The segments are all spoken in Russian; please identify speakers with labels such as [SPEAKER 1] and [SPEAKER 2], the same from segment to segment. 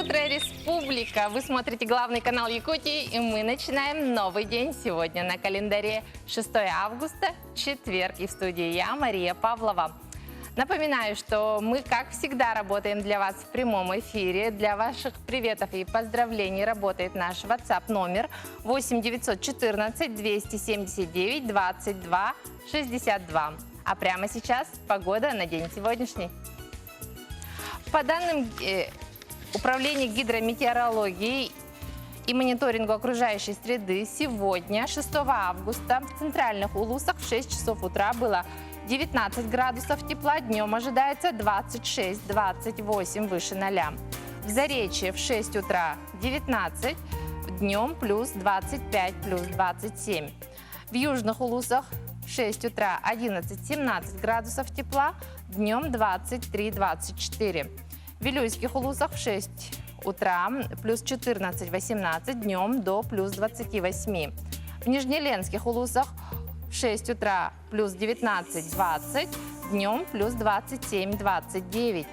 [SPEAKER 1] утро, Республика! Вы смотрите главный канал Якутии, и мы начинаем новый день. Сегодня на календаре 6 августа, четверг, и в студии я, Мария Павлова. Напоминаю, что мы, как всегда, работаем для вас в прямом эфире. Для ваших приветов и поздравлений работает наш WhatsApp номер 8 914 279 22 62. А прямо сейчас погода на день сегодняшний. По данным Управления гидрометеорологии и мониторингу окружающей среды, сегодня, 6 августа, в центральных улусах в 6 часов утра было 19 градусов тепла, днем ожидается 26-28 выше 0. В Заречье в 6 утра 19, днем плюс 25, плюс 27. В южных улусах в 6 утра 11-17 градусов тепла, днем 23-24. В Вилюйских улусах в 6 утра плюс 14-18, днем до плюс 28. В Нижнеленских улусах в 6 утра плюс 19-20, днем плюс 27-29.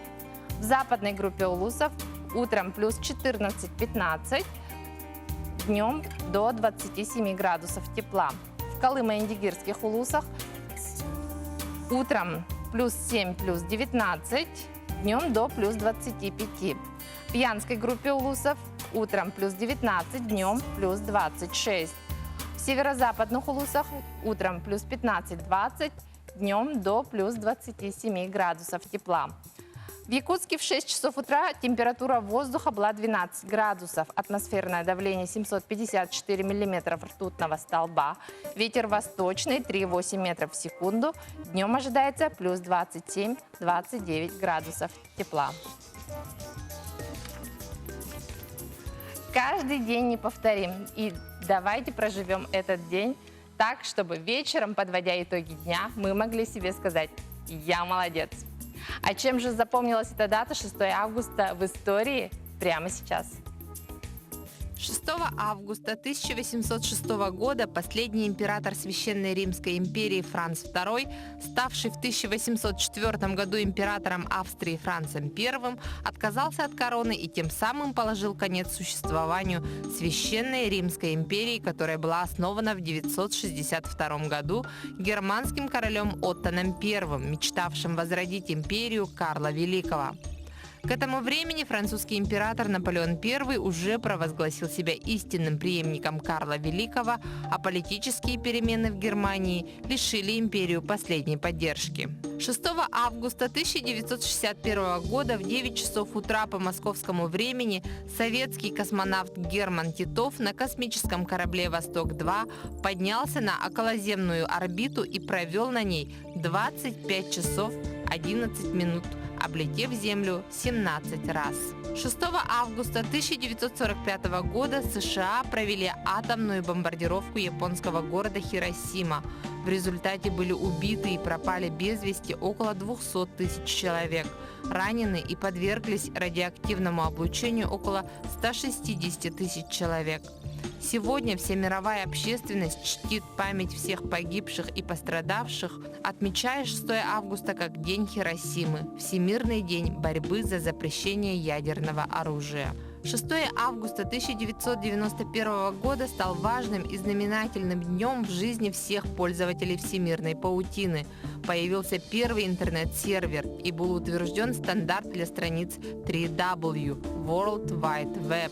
[SPEAKER 1] В западной группе улусов утром плюс 14-15, днем до 27 градусов тепла. В Колымо-Индигирских улусах утром плюс 7, плюс 19, днем до плюс 25. В Янской группе улусов утром плюс 19, днем плюс 26. В северо-западных улусах утром плюс 15-20, днем до плюс 27 градусов тепла. В Якутске в 6 часов утра температура воздуха была 12 градусов, атмосферное давление 754 миллиметров ртутного столба, ветер восточный 3,8 метров в секунду, днем ожидается плюс 27-29 градусов тепла. Каждый день неповторим, и давайте проживем этот день так, чтобы вечером, подводя итоги дня, мы могли себе сказать: «Я молодец». А чем же запомнилась эта дата 6 августа в истории прямо сейчас?
[SPEAKER 2] 6 августа 1806 года последний император Священной Римской империи Франц II, ставший в 1804 году императором Австрии Францем I, отказался от короны и тем самым положил конец существованию Священной Римской империи, которая была основана в 962 году германским королем Оттоном I, мечтавшим возродить империю Карла Великого. К этому времени французский император Наполеон I уже провозгласил себя истинным преемником Карла Великого, а политические перемены в Германии лишили империю последней поддержки. 6 августа 1961 года в 9 часов утра по московскому времени советский космонавт Герман Титов на космическом корабле «Восток-2» поднялся на околоземную орбиту и провел на ней 25 часов 11 минут, облетев Землю 17 раз. 6 августа 1945 года США провели атомную бомбардировку японского города Хиросима. В результате были убиты и пропали без вести около 200 тысяч человек. Ранены и подверглись радиоактивному облучению около 160 тысяч человек. Сегодня вся мировая общественность чтит память всех погибших и пострадавших, отмечая 6 августа как День Хиросимы, Всемирный день борьбы за запрещение ядерного оружия. 6 августа 1991 года стал важным и знаменательным днем в жизни всех пользователей всемирной паутины. Появился первый интернет-сервер и был утвержден стандарт для страниц 3W – World Wide Web.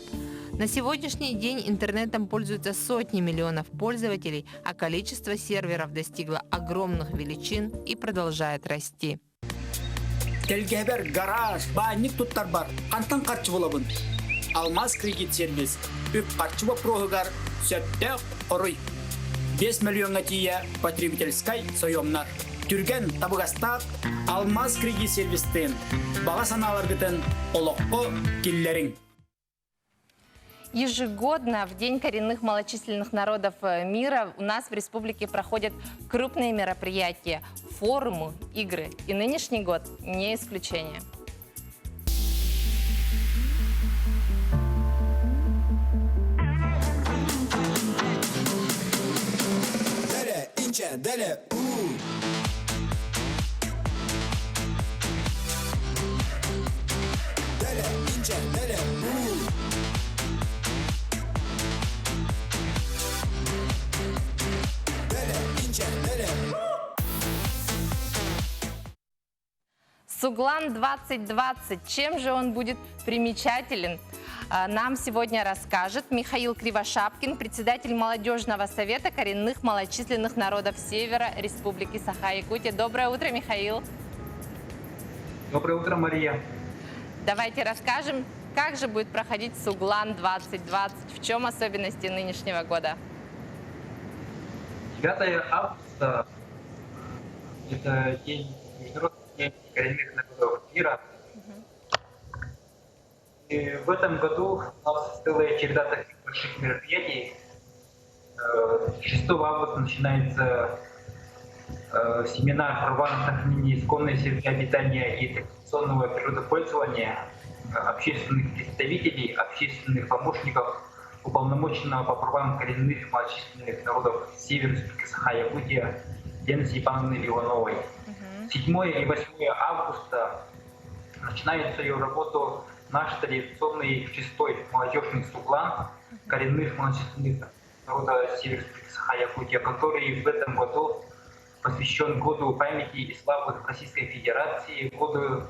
[SPEAKER 2] На сегодняшний день интернетом пользуются сотни миллионов пользователей, а количество серверов достигло огромных величин и продолжает расти.
[SPEAKER 3] Телгебер, гараж, банник туттар бар. Кантан карчы болобун. Алмаз кредит сервис. Үп карчы боп прогыгар. Сөттек оруй. 5 миллионга тие потребительскай соемнар. Түрген табыгастак Алмаз кредит сервистен. Бага саналаргытын олокко киллерин.
[SPEAKER 1] Ежегодно в День коренных малочисленных народов мира у нас в республике проходят крупные мероприятия, форумы, игры. И нынешний год не исключение. Суглан 2020. Чем же он будет примечателен? Нам сегодня расскажет Михаил Кривошапкин, председатель молодежного совета коренных малочисленных народов Севера Республики Саха-Якутия. Доброе утро, Михаил.
[SPEAKER 4] Доброе утро, Мария.
[SPEAKER 1] Давайте расскажем, как же будет проходить Суглан 2020, в чем особенности нынешнего года?
[SPEAKER 4] 9 августа – это Международный день коренных народов мира. И в этом году у нас целая череда таких больших мероприятий. 6 августа начинается семинар про сохранение исконной среды обитания и традиционного природопользования общественных представителей, общественных помощников, уполномоченного по правам коренных малочисленных народов Севера Республики Саха-Якутия Лены Степановны Ивановой. 7 и 8 августа начинает свою работу наш традиционный 6-й молодежный суглан коренных малочисленных народов Севера Республики Саха-Якутия, который в этом году посвящен году памяти и славы Российской Федерации, году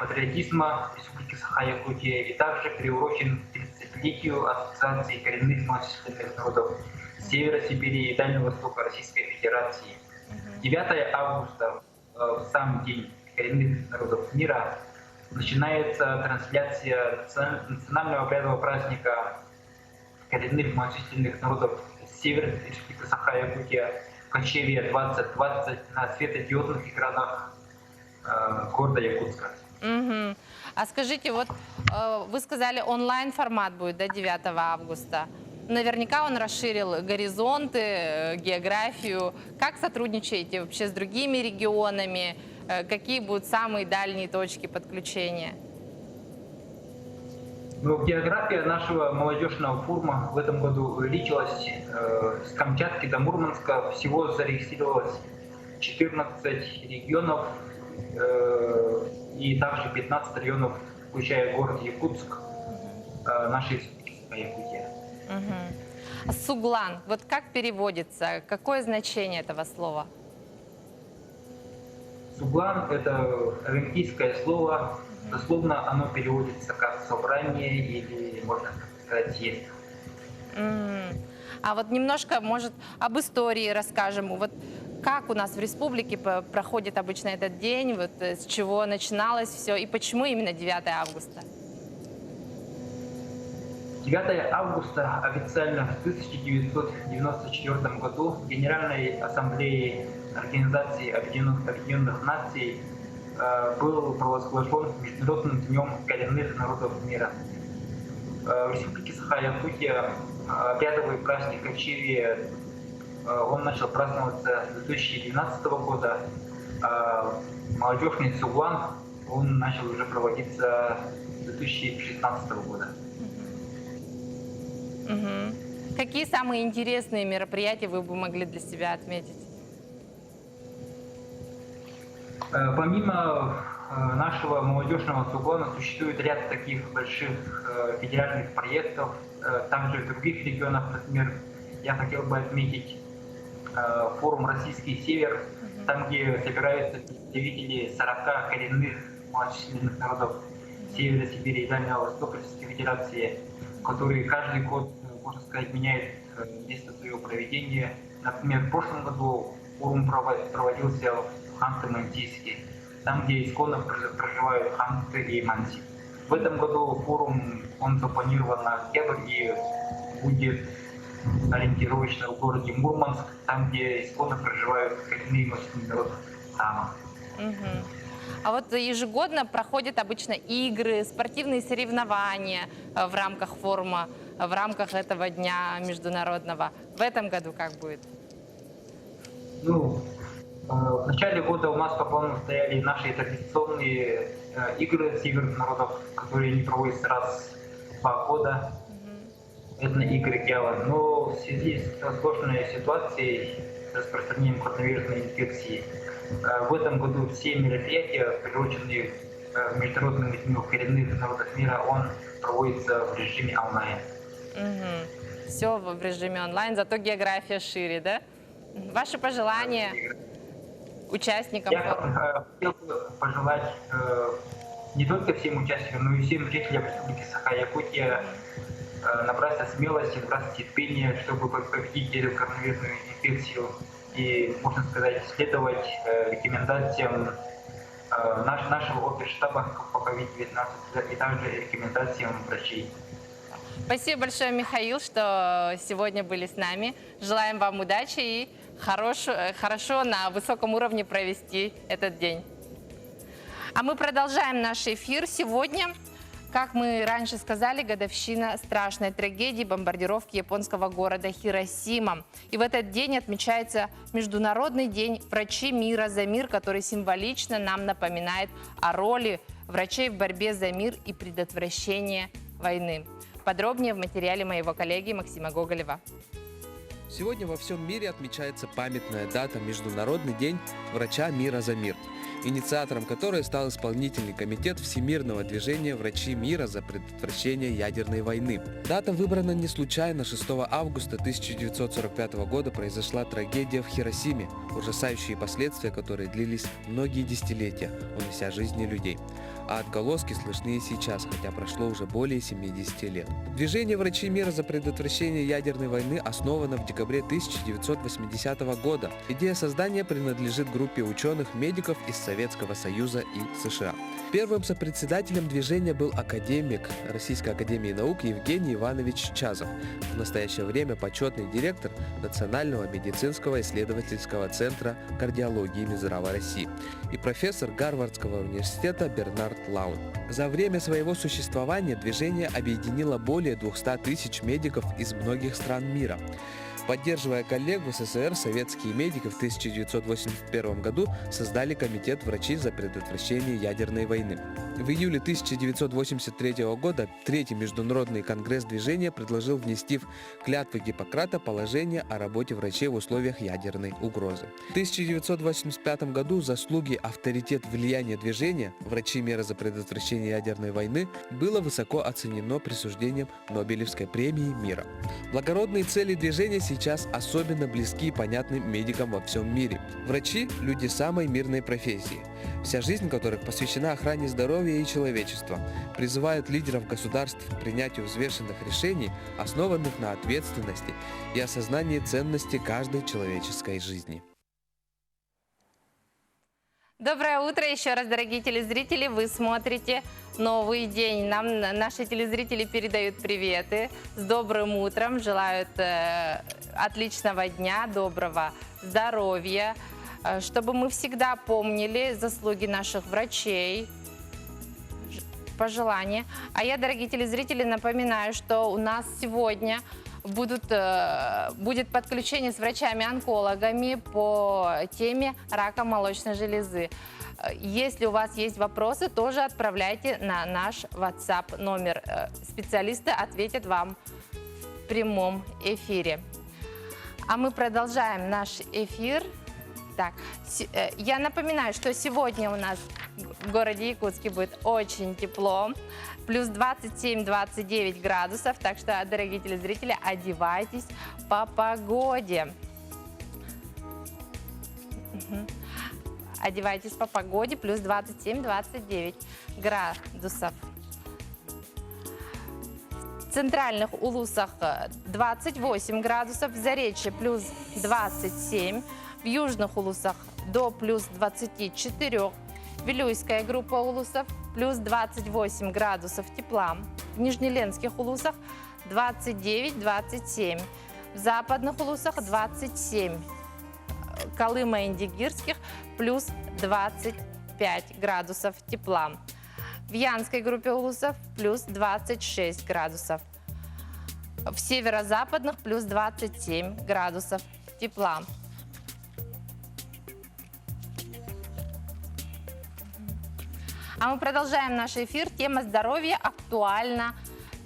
[SPEAKER 4] патриотизма Республики Саха-Якутия и также приурочен к 30-летию Ассоциации коренных малочисленных народов Севера Сибири и Дальнего Востока Российской Федерации. 9 августа, в сам день коренных народов мира, начинается трансляция национального обрядового праздника коренных малочисленных народов Севера Республики Саха-Якутия Кочевье 2020 на светодиодных экранах города Якутска.
[SPEAKER 1] А скажите, вот вы сказали, онлайн-формат будет до 9 августа. Наверняка он расширил горизонты, географию. Как сотрудничаете вообще с другими регионами? Какие будут самые дальние точки подключения?
[SPEAKER 4] Ну, география нашего молодежного форума в этом году увеличилась. С Камчатки до Мурманска всего зарегистрировалось 14 регионов и также 15 районов, включая город Якутск, нашей республики Якутия.
[SPEAKER 1] Суглан, вот как переводится? Какое значение этого слова?
[SPEAKER 4] Суглан – это олимпийское слово. Дословно оно переводится как «собрание» или, можно сказать, «съезд».
[SPEAKER 1] А вот немножко, может, об истории расскажем. Вот как у нас в республике проходит обычно этот день, вот с чего начиналось все и почему именно 9 августа?
[SPEAKER 4] 9 августа официально в 1994 году Генеральной Ассамблеей Организации Объединенных Наций был провозглашен Международным днем коренных народов мира. В Республике Саха-Якутия обрядовый праздник Кочевье он начал праздноваться с 2012 года, а молодежный суглан он начал уже проводиться с 2016 года.
[SPEAKER 1] Какие самые интересные мероприятия вы бы могли для себя отметить?
[SPEAKER 4] Помимо нашего молодежного суглана существует ряд таких больших федеральных проектов, также в других регионах. Например, я хотел бы отметить форум «Российский Север», там, где собираются представители 40 коренных малочисленных народов Севера Сибири и Дальнего Востока Российской Федерации, которые каждый год, можно сказать, меняют место своего проведения. Например, в прошлом году форум проводился в Ханты-Мансийске, там, где исконно проживают ханты и манси. В этом году форум он запланирован на октябрь и будет ориентировочно в городе Мурманск, там, где исконно проживают коренные малочисленные народы Сама.
[SPEAKER 1] А вот ежегодно проходят обычно игры, спортивные соревнования в рамках форума, в рамках этого дня международного. В этом году как будет?
[SPEAKER 4] Ну, в начале года у нас по плану стояли наши традиционные игры северных народов, которые не проводятся раз в 2 года. Это игры Гяла. Но в связи с сложной ситуацией с распространением коронавирусной инфекции, в этом году все мероприятия, приуроченные к Международному дню коренных народов мира, он проводится в режиме онлайн.
[SPEAKER 1] Все в режиме онлайн, зато география шире, да? Ваши пожелания участникам.
[SPEAKER 4] Я хотел бы пожелать не только всем участникам, но и всем жителям Республики Саха-Якутия набраться смелости, набраться терпения, чтобы победить эту коронавирусную инфекцию и, можно сказать, следовать рекомендациям нашего оперштаба по COVID-19 и также рекомендациям врачей.
[SPEAKER 1] Спасибо большое, Михаил, что сегодня были с нами. Желаем вам удачи и хорошо на высоком уровне провести этот день. А мы продолжаем наш эфир. Сегодня, как мы раньше сказали, годовщина страшной трагедии бомбардировки японского города Хиросима. И в этот день отмечается Международный день врачей мира за мир, который символично нам напоминает о роли врачей в борьбе за мир и предотвращение войны. Подробнее в материале моего коллеги Максима Гоголева.
[SPEAKER 5] Сегодня во всем мире отмечается памятная дата Международный день врача мира за мир, инициатором которой стал исполнительный комитет Всемирного движения «Врачи мира за предотвращение ядерной войны». Дата выбрана не случайно. 6 августа 1945 года произошла трагедия в Хиросиме, ужасающие последствия которой длились многие десятилетия, унося жизни людей. А отголоски слышны и сейчас, хотя прошло уже более 70 лет. Движение «Врачи мира за предотвращение ядерной войны» основано в декабре 1980 года. Идея создания принадлежит группе ученых-медиков из Советского Союза и США. Первым сопредседателем движения был академик Российской академии наук Евгений Иванович Чазов, в настоящее время почетный директор Национального медицинского исследовательского центра кардиологии Минздрава России, и профессор Гарвардского университета Бернард Лаун. За время своего существования движение объединило более 200 тысяч медиков из многих стран мира. Поддерживая коллег в СССР, советские медики в 1981 году создали Комитет врачей за предотвращение ядерной войны. В июле 1983 года Третий международный конгресс движения предложил внести в клятвы Гиппократа положение о работе врачей в условиях ядерной угрозы. В 1985 году заслуги, авторитет, влияние движения «Врачи мира за предотвращение ядерной войны» было высоко оценено присуждением Нобелевской премии мира. Благородные цели движения сейчас особенно близки и понятны медикам во всем мире. Врачи – люди самой мирной профессии, вся жизнь которых посвящена охране здоровья и человечества, призывают лидеров государств к принятию взвешенных решений, основанных на ответственности и осознании ценности каждой человеческой жизни.
[SPEAKER 1] Доброе утро еще раз, дорогие телезрители. Вы смотрите «Новый день». Нам наши телезрители передают приветы. С добрым утром. Желают отличного дня, доброго здоровья. Чтобы мы всегда помнили заслуги наших врачей, пожелания. А я, дорогие телезрители, напоминаю, что у нас сегодня будет подключение с врачами-онкологами по теме рака молочной железы. Если у вас есть вопросы, тоже отправляйте на наш WhatsApp номер. Специалисты ответят вам в прямом эфире. А мы продолжаем наш эфир. Так, я напоминаю, что сегодня у нас в городе Якутске будет очень тепло. Плюс 27-29 градусов. Так что, дорогие телезрители, одевайтесь по погоде. Одевайтесь по погоде. Плюс 27-29 градусов. В центральных улусах 28 градусов. В Заречье плюс 27. В южных улусах до плюс 24. Вилюйская группа улусов плюс 28 градусов тепла. В Нижнеленских улусах 29-27. В западных улусах 27. Колыма-Индигирских плюс 25 градусов тепла. В Янской группе улусов плюс 26 градусов. В северо-западных плюс 27 градусов тепла. А мы продолжаем наш эфир. Тема здоровья актуальна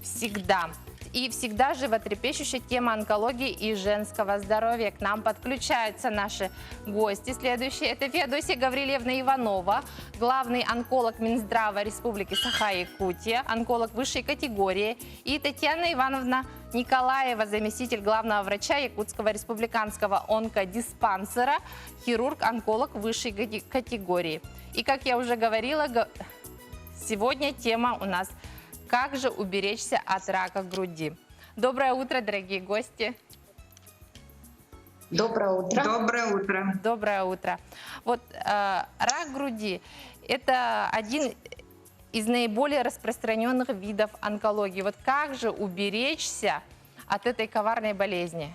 [SPEAKER 1] всегда. И всегда животрепещущая тема онкологии и женского здоровья. К нам подключаются наши гости следующие. Это Феодосия Гаврилевна Иванова, главный онколог Минздрава Республики Саха-Якутия, онколог высшей категории. И Татьяна Ивановна Николаева, заместитель главного врача Якутского республиканского онкодиспансера, хирург-онколог высшей категории. И, как я уже говорила, сегодня тема у нас «Как же уберечься от рака груди?». Доброе утро, дорогие гости.
[SPEAKER 6] Доброе утро.
[SPEAKER 2] Доброе утро.
[SPEAKER 1] Доброе утро. Вот рак груди – это один из наиболее распространенных видов онкологии. Вот как же уберечься от этой коварной болезни?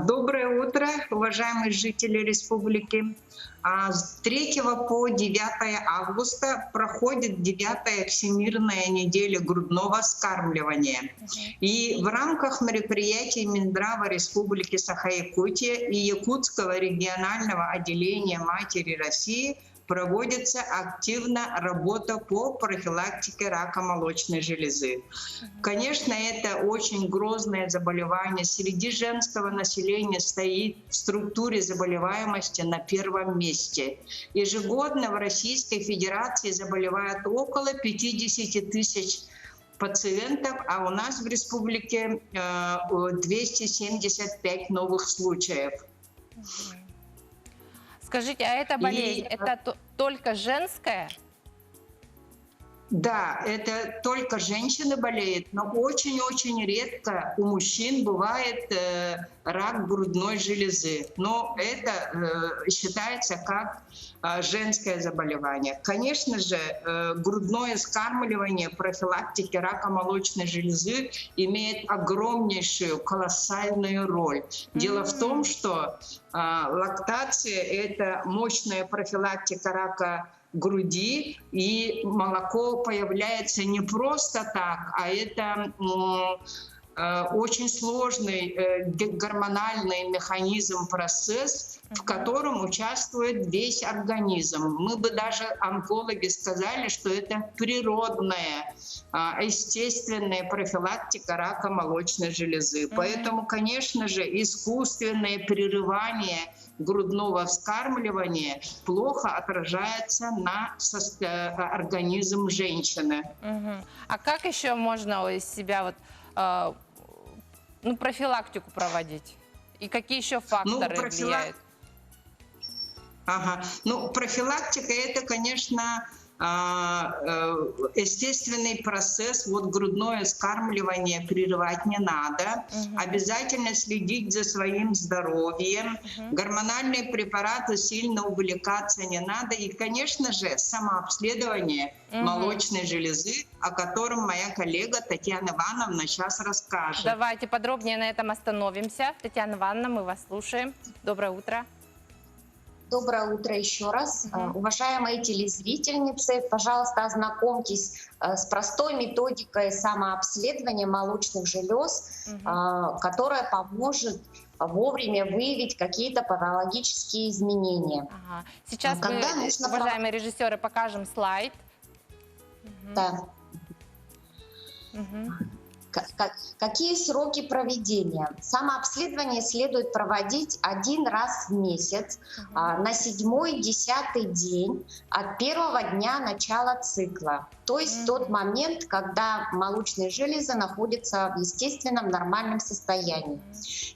[SPEAKER 6] Доброе утро, уважаемые жители республики. С 3 по 9 августа проходит 9-я Всемирная неделя грудного вскармливания. И в рамках мероприятий Минздрава Республики Саха-Якутия и Якутского регионального отделения Матери России проводится активно работа по профилактике рака молочной железы. Конечно, это очень грозное заболевание. Среди женского населения стоит в структуре заболеваемости на первом месте. Ежегодно в Российской Федерации заболевают около 50 тысяч пациентов, а у нас в республике 275 новых случаев.
[SPEAKER 1] Скажите, а эта болезнь, это только женская?
[SPEAKER 6] Да, это только женщины болеют, но очень-очень редко у мужчин бывает рак грудной железы. Но это считается как женское заболевание. Конечно же, грудное вскармливание профилактики рака молочной железы имеет огромнейшую, колоссальную роль. Дело в том, что лактация – это мощная профилактика рака груди, и молоко появляется не просто так, а это очень сложный гормональный механизм, процесс, в котором участвует весь организм. Мы бы даже, онкологи, сказали, что это природная, естественная профилактика рака молочной железы. Поэтому, конечно же, искусственное прерывание грудного вскармливания плохо отражается на организм женщины.
[SPEAKER 1] А как еще можно из себя профилактику проводить? И какие еще факторы влияют?
[SPEAKER 6] Профилактика – это, конечно, естественный процесс. Вот грудное вскармливание прерывать не надо. Обязательно следить за своим здоровьем. Гормональные препараты сильно увлекаться не надо. И, конечно же, самообследование молочной железы, о котором моя коллега Татьяна Ивановна сейчас расскажет.
[SPEAKER 1] Давайте подробнее на этом остановимся. Татьяна Ивановна, мы вас слушаем. Доброе утро.
[SPEAKER 7] Доброе утро еще раз. Уважаемые телезрительницы, пожалуйста, ознакомьтесь с простой методикой самообследования молочных желез, которая поможет вовремя выявить какие-то патологические изменения.
[SPEAKER 1] Сейчас мы, уважаемые режиссеры, покажем слайд.
[SPEAKER 7] Да. Какие сроки проведения? Самообследование следует проводить 1 раз в месяц на 7-10 день от первого дня начала цикла. То есть тот момент, когда молочные железы находятся в естественном нормальном состоянии.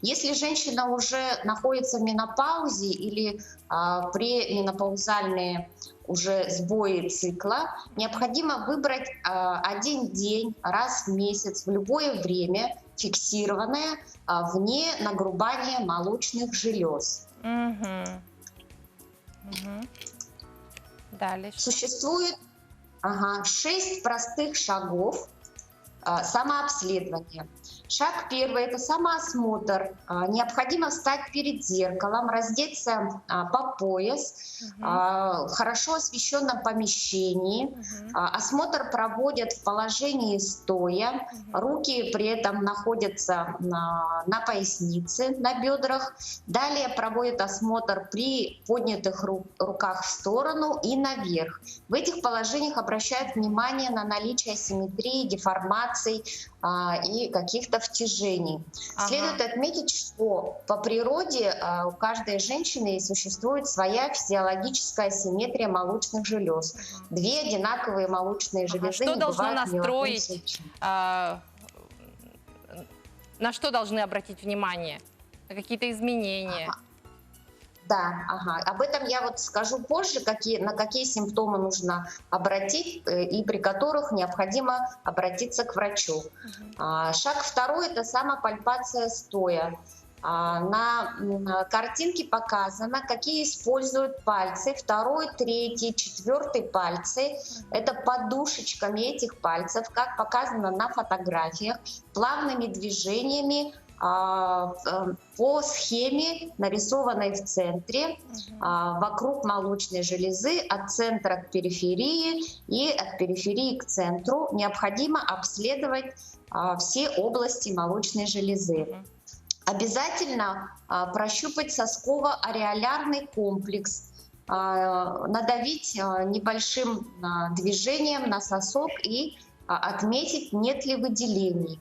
[SPEAKER 7] Если женщина уже находится в менопаузе или пременопаузальные уже сбои цикла, необходимо выбрать 1 день раз в месяц в любое время, фиксированное, вне нагрубания молочных желез.
[SPEAKER 1] Дальше.
[SPEAKER 7] Существует 6 простых шагов самообследования. Шаг первый – это самоосмотр. Необходимо встать перед зеркалом, раздеться по пояс, в хорошо освещенном помещении. Осмотр проводят в положении стоя. Руки при этом находятся на пояснице, на бедрах. Далее проводят осмотр при поднятых руках в сторону и наверх. В этих положениях обращают внимание на наличие асимметрии, деформаций и каких-то втяжений. Следует отметить, что по природе у каждой женщины существует своя физиологическая асимметрия молочных желез. 2 одинаковые молочные железы
[SPEAKER 1] Что
[SPEAKER 7] не
[SPEAKER 1] должно
[SPEAKER 7] бывают ни в одном
[SPEAKER 1] настроить
[SPEAKER 7] случае.
[SPEAKER 1] на что должны обратить внимание? На какие-то изменения?
[SPEAKER 7] Да, ага. Об этом я вот скажу позже, на какие симптомы нужно обратить и при которых необходимо обратиться к врачу. Шаг второй – это самопальпация стоя. На картинке показано, какие используют пальцы. Второй, третий, четвертый пальцы. Это подушечками этих пальцев, как показано на фотографиях, плавными движениями по схеме, нарисованной в центре, вокруг молочной железы, от центра к периферии и от периферии к центру. Необходимо обследовать все области молочной железы. Обязательно прощупать сосково-ареолярный комплекс, надавить небольшим движением на сосок и отметить, нет ли выделений.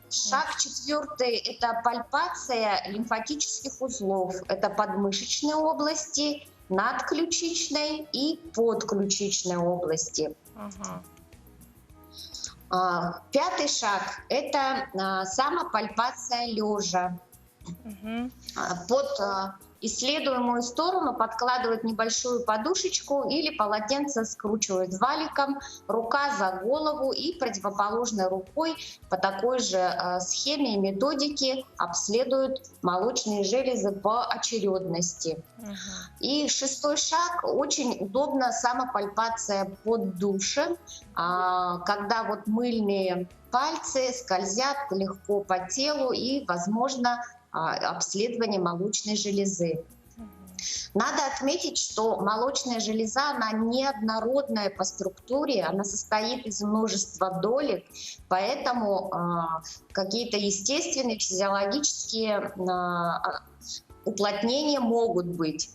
[SPEAKER 7] Шаг четвертый – это пальпация лимфатических узлов. Это подмышечной области, надключичной и подключичной области. Пятый шаг – это самопальпация лежа. Под исследуемую сторону подкладывают небольшую подушечку или полотенце скручивают валиком, рука за голову и противоположной рукой по такой же схеме и методике обследуют молочные железы по очередности. И шестой шаг – очень удобна самопальпация под душем, когда вот мыльные пальцы скользят легко по телу и, возможно, обследование молочной железы. Надо отметить, что молочная железа, она неоднородная по структуре, она состоит из множества долек, поэтому какие-то естественные физиологические уплотнения могут быть.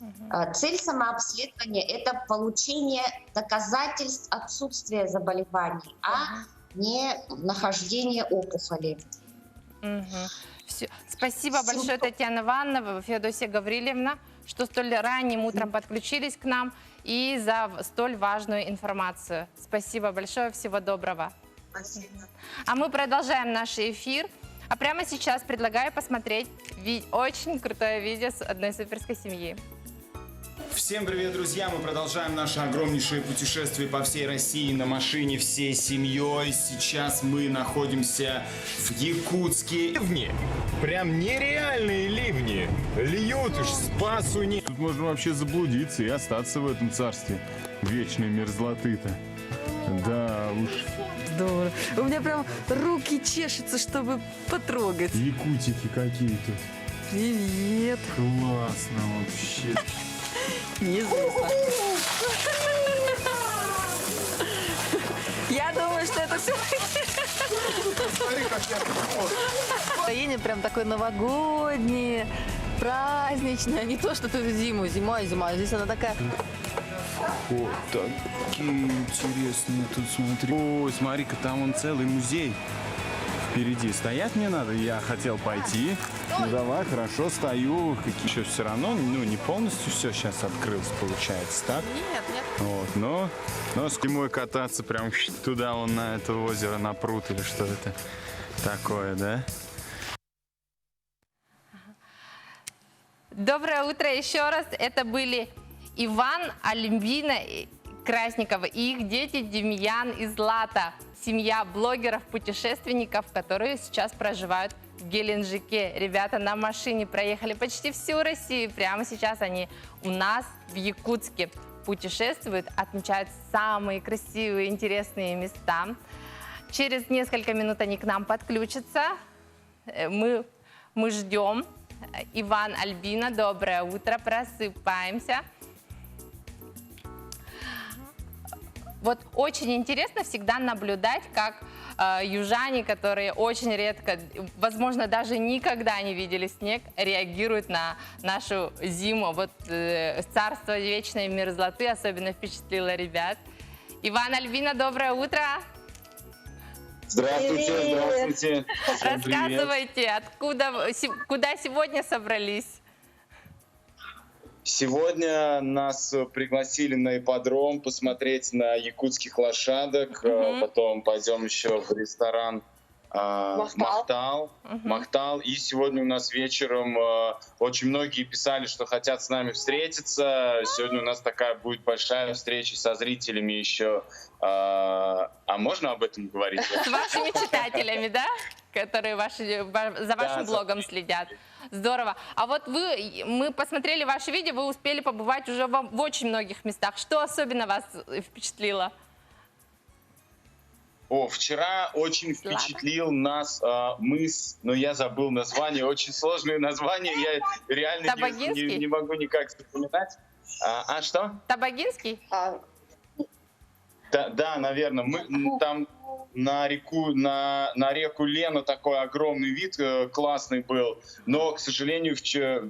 [SPEAKER 7] Цель самообследования – это получение доказательств отсутствия заболеваний, а не нахождение опухоли.
[SPEAKER 1] Все. Спасибо большое, Татьяна Ивановна, Феодосия Гаврилевна, что столь ранним утром подключились к нам и за столь важную информацию. Спасибо большое, всего доброго.
[SPEAKER 6] Спасибо.
[SPEAKER 1] А мы продолжаем наш эфир. А прямо сейчас предлагаю посмотреть очень крутое видео с одной суперской семьи.
[SPEAKER 8] Всем привет, друзья! Мы продолжаем наше огромнейшее путешествие по всей России на машине всей семьей. Сейчас мы находимся в Якутске.
[SPEAKER 9] Ливни, прям нереальные ливни, льют уж спасу нет.
[SPEAKER 10] Тут можно вообще заблудиться и остаться в этом царстве вечной мерзлоты-то. Да уж.
[SPEAKER 11] Здорово. У меня прям руки чешутся, чтобы потрогать.
[SPEAKER 10] Якутики какие тут.
[SPEAKER 11] Привет.
[SPEAKER 10] Классно вообще.
[SPEAKER 11] Неизвестно. Я думаю, что это все. Настроение прям такое новогоднее, праздничное. Не то, что ты зиму, зима. Здесь она такая.
[SPEAKER 10] О, такие интересные тут, смотри. Ой, смотри-ка, там он целый музей. Впереди стоять мне надо, я хотел пойти. Ну давай, хорошо, стою. Еще все равно, не полностью все сейчас открылось, получается, так?
[SPEAKER 2] Нет.
[SPEAKER 10] Вот, но зимой кататься прям туда, вон на это озеро, на пруд или что это такое, да?
[SPEAKER 1] Доброе утро еще раз. Это были Иван, Альбина Красникова и их дети Демьян и Злата. Семья блогеров-путешественников, которые сейчас проживают в Геленджике. Ребята на машине проехали почти всю Россию. Прямо сейчас они у нас в Якутске путешествуют, отмечают самые красивые, интересные места. Через несколько минут они к нам подключатся. Мы ждем. Иван, Альбина, доброе утро, просыпаемся. Вот очень интересно всегда наблюдать, как южане, которые очень редко, возможно, даже никогда не видели снег, реагируют на нашу зиму. Вот царство вечной мерзлоты особенно впечатлило ребят. Иван, Альбина, доброе утро.
[SPEAKER 12] Здравствуйте, здравствуйте.
[SPEAKER 1] Рассказывайте, куда сегодня собрались?
[SPEAKER 12] Сегодня нас пригласили на ипподром посмотреть на якутских лошадок. Потом пойдем еще в ресторан Махтал. И сегодня у нас вечером очень многие писали, что хотят с нами встретиться. Сегодня у нас такая будет большая встреча со зрителями еще. А можно об этом говорить?
[SPEAKER 1] С вашими читателями, да? Которые за вашим блогом следят. Здорово. А вот мы посмотрели ваше видео, вы успели побывать уже в очень многих местах. Что особенно вас впечатлило?
[SPEAKER 12] Вчера очень впечатлил нас мыс, но я забыл название, очень сложное название, я реально не могу никак запоминать. Что?
[SPEAKER 1] Табагинский?
[SPEAKER 12] Да, наверное. Мы там на реку Лену такой огромный вид классный был, но, к сожалению,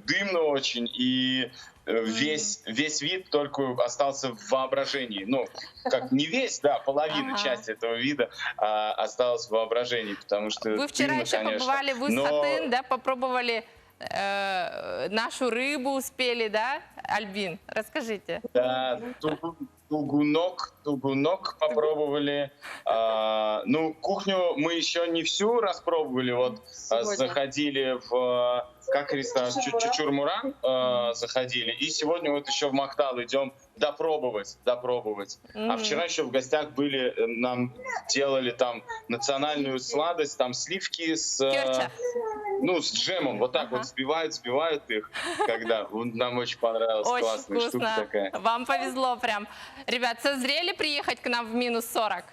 [SPEAKER 12] дымно очень, и весь вид только остался в воображении. Ну, как не весь, да, половина части этого вида осталась в воображении, потому что
[SPEAKER 1] вы вчера
[SPEAKER 12] дымно,
[SPEAKER 1] еще
[SPEAKER 12] конечно,
[SPEAKER 1] побывали в Ус-Хатын, да, попробовали нашу рыбу, успели, да, Альбин? Расскажите.
[SPEAKER 12] Да, тугунок попробовали. Ну, кухню мы еще не всю распробовали. Вот заходили в ресторан Чучурмуран, заходили. И сегодня вот еще в Махтал идем допробовать. А вчера еще в гостях были, нам делали там национальную сладость, там сливки с джемом. Вот так вот сбивают их, когда нам очень понравилась.
[SPEAKER 1] Очень
[SPEAKER 12] классная
[SPEAKER 1] вкусно.
[SPEAKER 12] штука такая.
[SPEAKER 1] Вам повезло прям. Ребят, созрели приехать к нам в минус 40?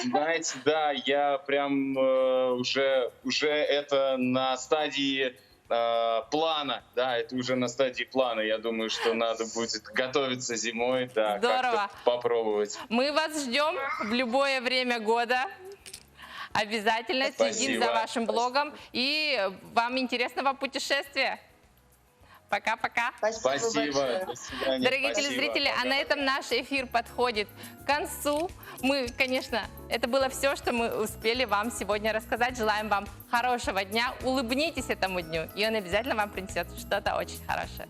[SPEAKER 12] Знаете, да, я прям уже это на стадии плана, да, это уже на стадии плана. Я думаю, что надо будет готовиться зимой, да, как-то попробовать.
[SPEAKER 1] Мы вас ждем в любое время года. Обязательно следим за вашим блогом. И вам интересного путешествия. Пока-пока.
[SPEAKER 12] Спасибо. До свидания.
[SPEAKER 1] Дорогие телезрители, а на этом наш эфир подходит к концу. Конечно, это было все, что мы успели вам сегодня рассказать. Желаем вам хорошего дня. Улыбнитесь этому дню, и он обязательно вам принесет что-то очень хорошее.